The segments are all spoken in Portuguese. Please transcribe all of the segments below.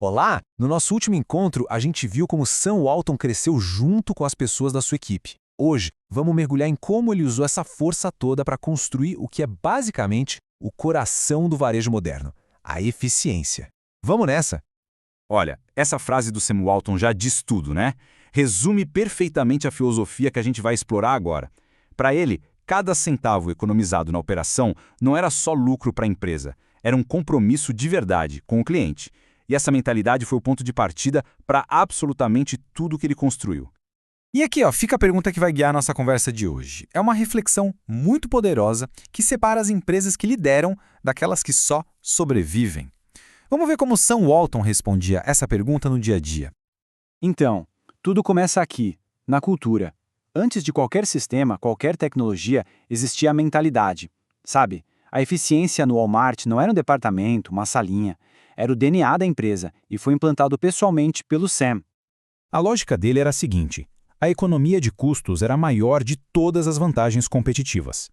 Olá! No nosso último encontro, a gente viu como Sam Walton cresceu junto com as pessoas da sua equipe. Hoje, vamos mergulhar em como ele usou essa força toda para construir o que é basicamente o coração do varejo moderno, a eficiência. Vamos nessa! Olha, essa frase do Sam Walton já diz tudo, né? Resume perfeitamente a filosofia que a gente vai explorar agora. Para ele, cada centavo economizado na operação não era só lucro para a empresa, era um compromisso de verdade com o cliente. E essa mentalidade foi o ponto de partida para absolutamente tudo que ele construiu. E aqui, ó, fica a pergunta que vai guiar a nossa conversa de hoje. É uma reflexão muito poderosa que separa as empresas que lideram daquelas que só sobrevivem. Vamos ver como Sam Walton respondia essa pergunta no dia a dia. Então, tudo começa aqui, na cultura. Antes de qualquer sistema, qualquer tecnologia, existia a mentalidade. Sabe, a eficiência no Walmart não era um departamento, uma salinha. Era o DNA da empresa e foi implantado pessoalmente pelo Sam. A lógica dele era a seguinte: a economia de custos era a maior de todas as vantagens competitivas.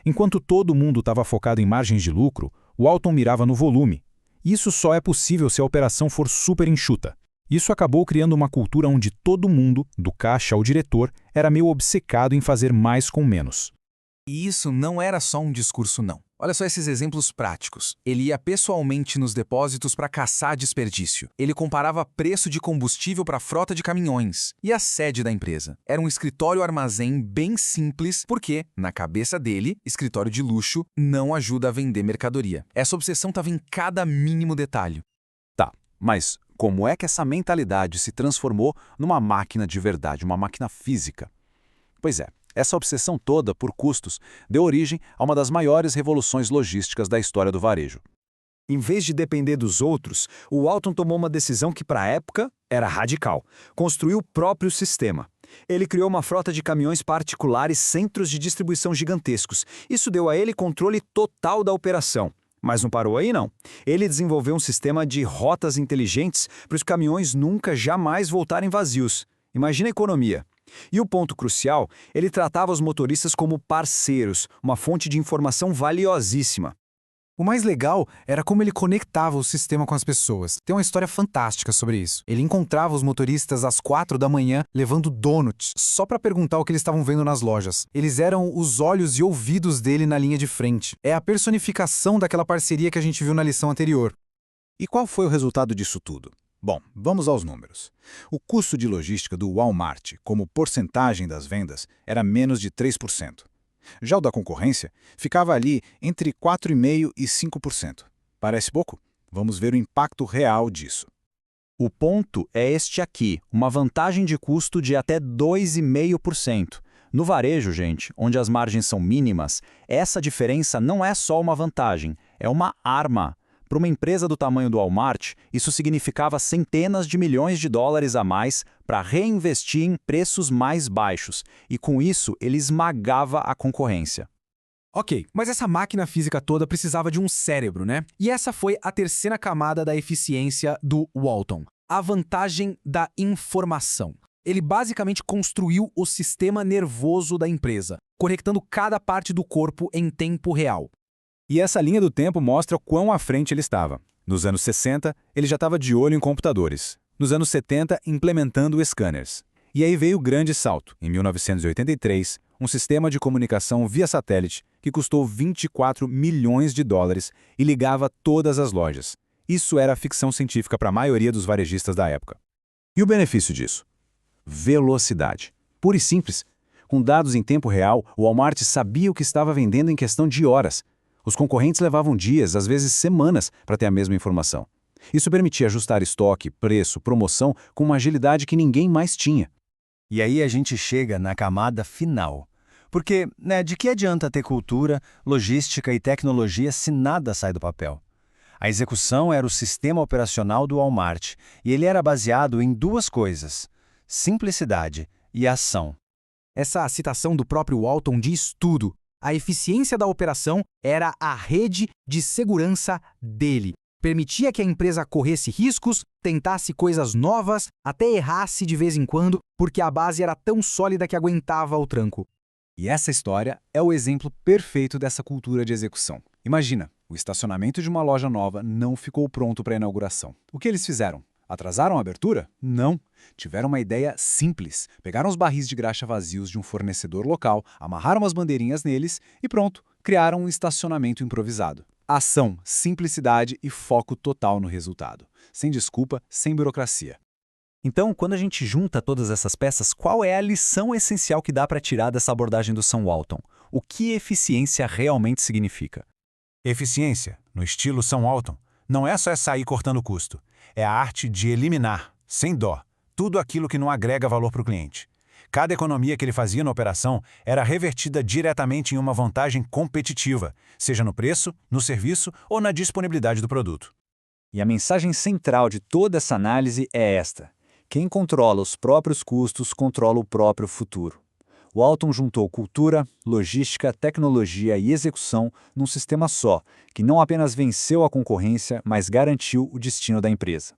Enquanto todo mundo estava focado em margens de lucro, o Walton mirava no volume. Isso só é possível se a operação for super enxuta. Isso acabou criando uma cultura onde todo mundo, do caixa ao diretor, era meio obcecado em fazer mais com menos. E isso não era só um discurso, não. Olha só esses exemplos práticos. Ele ia pessoalmente nos depósitos para caçar desperdício. Ele comparava preço de combustível para a frota de caminhões. E a sede da empresa? Era um escritório-armazém bem simples, porque, na cabeça dele, escritório de luxo não ajuda a vender mercadoria. Essa obsessão estava em cada mínimo detalhe. Tá, mas como é que essa mentalidade se transformou numa máquina de verdade, uma máquina física? Pois é. Essa obsessão toda por custos deu origem a uma das maiores revoluções logísticas da história do varejo. Em vez de depender dos outros, o Walton tomou uma decisão que, para a época, era radical. Construiu o próprio sistema. Ele criou uma frota de caminhões particulares, centros de distribuição gigantescos. Isso deu a ele controle total da operação. Mas não parou aí, não. Ele desenvolveu um sistema de rotas inteligentes para os caminhões nunca, jamais voltarem vazios. Imagina a economia. E o ponto crucial, ele tratava os motoristas como parceiros, uma fonte de informação valiosíssima. O mais legal era como ele conectava o sistema com as pessoas. Tem uma história fantástica sobre isso. Ele encontrava os motoristas às 4 da manhã levando donuts, só para perguntar o que eles estavam vendo nas lojas. Eles eram os olhos e ouvidos dele na linha de frente. É a personificação daquela parceria que a gente viu na lição anterior. E qual foi o resultado disso tudo? Bom, vamos aos números. O custo de logística do Walmart, como porcentagem das vendas, era menos de 3%. Já o da concorrência ficava ali entre 4,5% e 5%. Parece pouco? Vamos ver o impacto real disso. O ponto é este aqui, uma vantagem de custo de até 2,5%. No varejo, gente, onde as margens são mínimas, essa diferença não é só uma vantagem, é uma arma. Para uma empresa do tamanho do Walmart, isso significava centenas de milhões de dólares a mais para reinvestir em preços mais baixos, e com isso ele esmagava a concorrência. Ok, mas essa máquina física toda precisava de um cérebro, né? E essa foi a terceira camada da eficiência do Walton, a vantagem da informação. Ele basicamente construiu o sistema nervoso da empresa, conectando cada parte do corpo em tempo real. E essa linha do tempo mostra quão à frente ele estava. Nos anos 60, ele já estava de olho em computadores. Nos anos 70, implementando scanners. E aí veio o grande salto, em 1983, um sistema de comunicação via satélite que custou 24 milhões de dólares e ligava todas as lojas. Isso era ficção científica para a maioria dos varejistas da época. E o benefício disso? Velocidade. Pura e simples. Com dados em tempo real, o Walmart sabia o que estava vendendo em questão de horas. Os concorrentes levavam dias, às vezes semanas, para ter a mesma informação. Isso permitia ajustar estoque, preço, promoção com uma agilidade que ninguém mais tinha. E aí a gente chega na camada final. Porque, de que adianta ter cultura, logística e tecnologia se nada sai do papel? A execução era o sistema operacional do Walmart, e ele era baseado em duas coisas: simplicidade e ação. Essa citação do próprio Walton diz tudo. A eficiência da operação era a rede de segurança dele. Permitia que a empresa corresse riscos, tentasse coisas novas, até errasse de vez em quando, porque a base era tão sólida que aguentava o tranco. E essa história é o exemplo perfeito dessa cultura de execução. Imagina, o estacionamento de uma loja nova não ficou pronto para a inauguração. O que eles fizeram? Atrasaram a abertura? Não. Tiveram uma ideia simples. Pegaram os barris de graxa vazios de um fornecedor local, amarraram as bandeirinhas neles e pronto, criaram um estacionamento improvisado. Ação, simplicidade e foco total no resultado. Sem desculpa, sem burocracia. Então, quando a gente junta todas essas peças, qual é a lição essencial que dá para tirar dessa abordagem do Sam Walton? O que eficiência realmente significa? Eficiência, no estilo Sam Walton, não é só sair cortando custo. É a arte de eliminar, sem dó, tudo aquilo que não agrega valor para o cliente. Cada economia que ele fazia na operação era revertida diretamente em uma vantagem competitiva, seja no preço, no serviço ou na disponibilidade do produto. E a mensagem central de toda essa análise é esta: quem controla os próprios custos controla o próprio futuro. Walton juntou cultura, logística, tecnologia e execução num sistema só, que não apenas venceu a concorrência, mas garantiu o destino da empresa.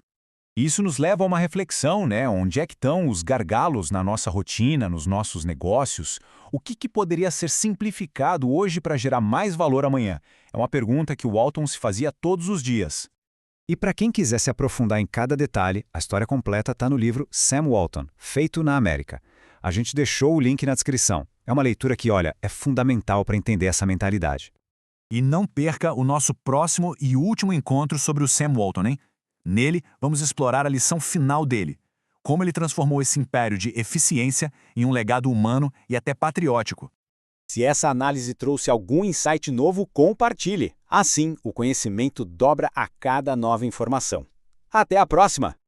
Isso nos leva a uma reflexão, né? Onde é que estão os gargalos na nossa rotina, nos nossos negócios? O que poderia ser simplificado hoje para gerar mais valor amanhã? É uma pergunta que o Walton se fazia todos os dias. E para quem quiser se aprofundar em cada detalhe, a história completa está no livro Sam Walton, Feito na América. A gente deixou o link na descrição. É uma leitura que, olha, é fundamental para entender essa mentalidade. E não perca o nosso próximo e último encontro sobre o Sam Walton, hein? Nele, vamos explorar a lição final dele. Como ele transformou esse império de eficiência em um legado humano e até patriótico. Se essa análise trouxe algum insight novo, compartilhe. Assim, o conhecimento dobra a cada nova informação. Até a próxima!